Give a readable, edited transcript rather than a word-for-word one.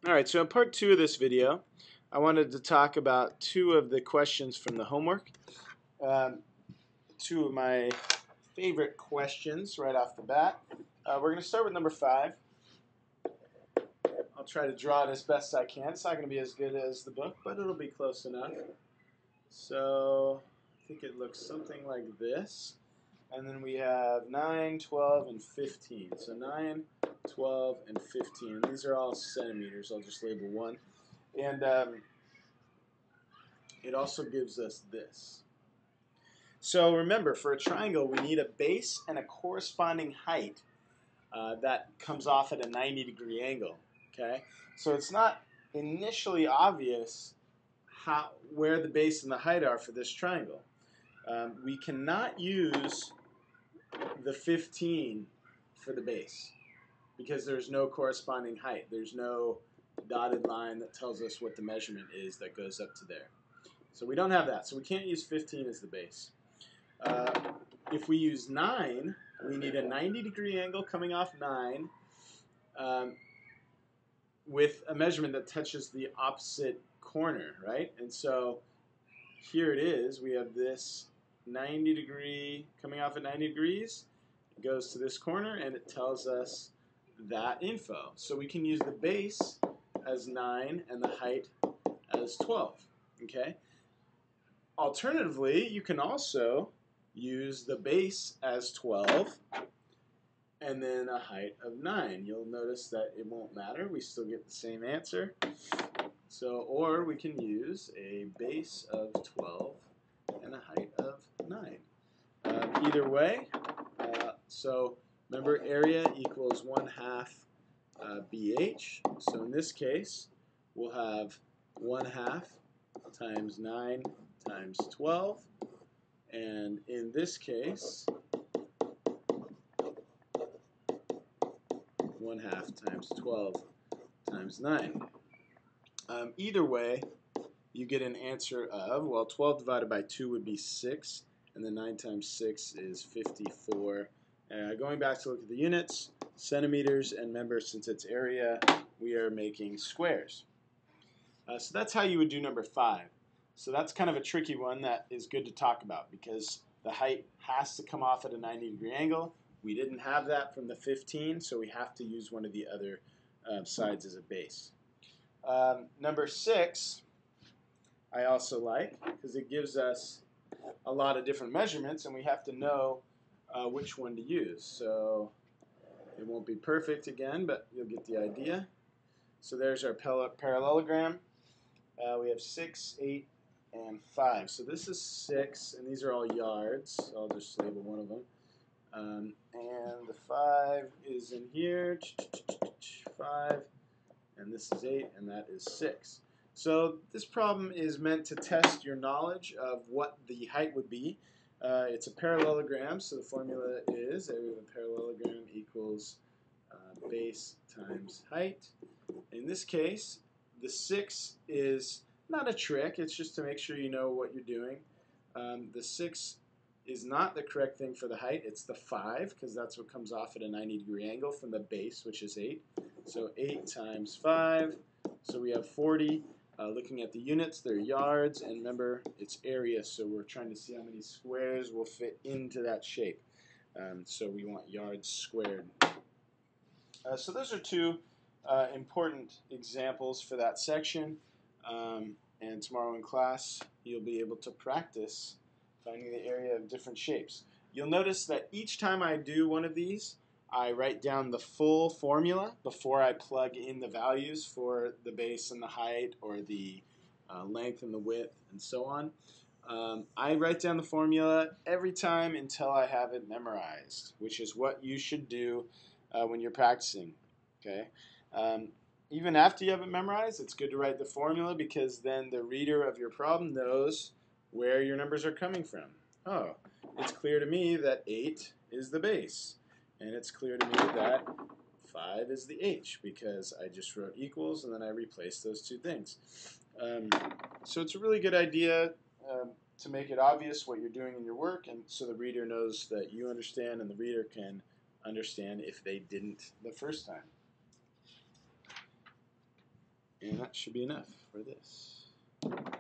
Alright, so in part 2 of this video, I wanted to talk about two of the questions from the homework. Two of my favorite questions right off the bat. We're going to start with number 5. I'll try to draw it as best I can. It's not going to be as good as the book, but it'll be close enough. So I think it looks something like this. And then we have 9, 12, and 15. So 9, 12, and 15. These are all centimeters. I'll just label one. And it also gives us this. So remember, for a triangle, we need a base and a corresponding height that comes off at a 90-degree angle. Okay, so it's not initially obvious where the base and the height are for this triangle. We cannot use the 15 for the base because there's no corresponding height. There's no dotted line that tells us what the measurement is that goes up to there. So we don't have that. So we can't use 15 as the base. If we use 9, we need a 90-degree angle coming off 9 with a measurement that touches the opposite corner, right? And so here it is. We have this 90-degree coming off at 90 degrees. It goes to this corner, and it tells us that info. So we can use the base as 9 and the height as 12. Okay. Alternatively, you can also use the base as 12 and then a height of 9. You'll notice that it won't matter. We still get the same answer. So, or we can use a base of 12 and a height of 9. Either way, so remember area equals 1/2 BH. So in this case, we'll have 1/2 times 9 times 12. And in this case, 1/2 times 12 times 9. Either way, you get an answer of, well, 12 divided by 2 would be 6, and then 9 times 6 is 54. Going back to look at the units, centimeters, and remember, since it's area, we are making squares. So that's how you would do number 5. So that's kind of a tricky one that is good to talk about because the height has to come off at a 90-degree angle. We didn't have that from the 15, so we have to use one of the other sides as a base. Number 6, I also like because it gives us a lot of different measurements, and we have to know which one to use. So it won't be perfect again, but you'll get the idea. So there's our parallelogram. We have 6, 8, and 5. So this is 6, and these are all yards. So I'll just label one of them. And the 5 is in here. 5. And this is 8, and that is 6. So this problem is meant to test your knowledge of what the height would be. It's a parallelogram, so the formula is area of a parallelogram equals base times height. In this case, the 6 is not a trick. It's just to make sure you know what you're doing. The 6 is not the correct thing for the height. It's the 5 because that's what comes off at a 90-degree angle from the base, which is 8. So 8 times 5. So we have 40. Looking at the units, they're yards, and remember, it's area, so we're trying to see how many squares will fit into that shape. So we want yards squared. So those are two important examples for that section. And tomorrow in class, you'll be able to practice finding the area of different shapes. You'll notice that each time I do one of these, I write down the full formula before I plug in the values for the base and the height or the length and the width and so on. I write down the formula every time until I have it memorized, which is what you should do when you're practicing. Okay. Even after you have it memorized, it's good to write the formula because then the reader of your problem knows where your numbers are coming from. Oh, it's clear to me that 8 is the base. And it's clear to me that 5 is the h because I just wrote equals and then I replaced those two things. So it's a really good idea to make it obvious what you're doing in your work, and so the reader knows that you understand and the reader can understand if they didn't the first time. And that should be enough for this.